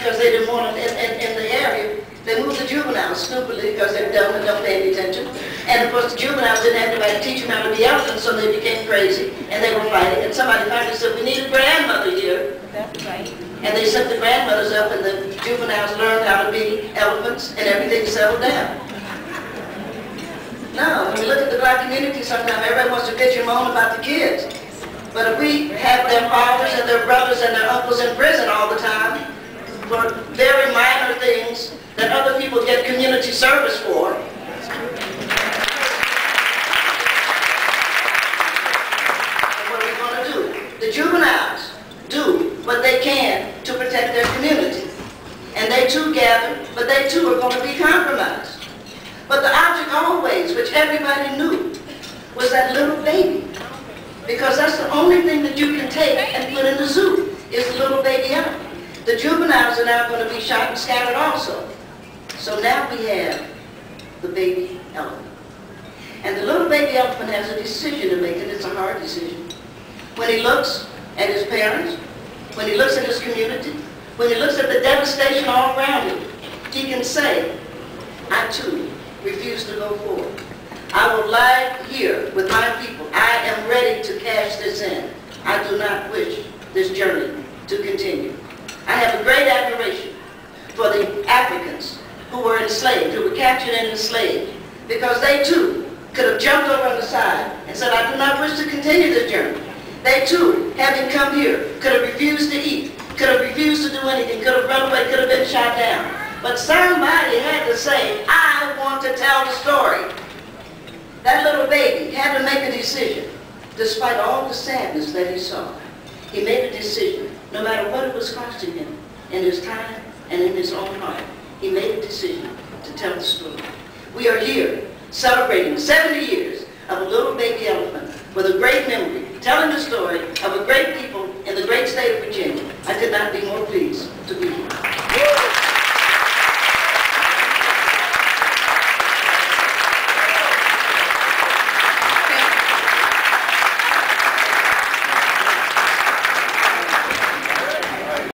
because they didn't want them in the area, they moved the juveniles stupidly because they're dumb and don't pay any attention. And of course the juveniles didn't have anybody to teach them how to be elephants, so they became crazy and they were fighting. And somebody finally said, we need a grandmother here. That's right. And they sent the grandmothers up and the juveniles learned how to be elephants and everything settled down. No, when we look at the black community sometimes, everybody wants to bitch and moan about the kids. But if we have their fathers and their brothers and their uncles in prison all the time for very minor things that other people get community service for, what are we going to do? The juveniles do what they can to protect their community. And they too gather, but they too are going to be compromised. But the object always, which everybody knew, was that little baby. Because that's the only thing that you can take and put in the zoo, is the little baby elephant. The juveniles are now going to be shot and scattered also. So now we have the baby elephant. And the little baby elephant has a decision to make, and it's a hard decision. When he looks at his parents, when he looks at his community, when he looks at the devastation all around him, he can say, I too refuse to go forward. I will lie here with my people. I am ready to cash this in. I do not wish this journey to continue. I have a great admiration for the Africans who were enslaved, who were captured and enslaved, because they too could have jumped over on the side and said, I do not wish to continue this journey. They too, having come here, could have refused to eat, could have refused to do anything, could have run away, could have been shot down. But somebody had to say, I want to tell the story. That little baby had to make a decision, despite all the sadness that he saw. He made a decision, no matter what it was costing him, in his time and in his own heart. He made a decision to tell the story. We are here celebrating 70 years of a little baby elephant with a great memory, telling the story of a great people in the great state of Virginia. I could not be more pleased.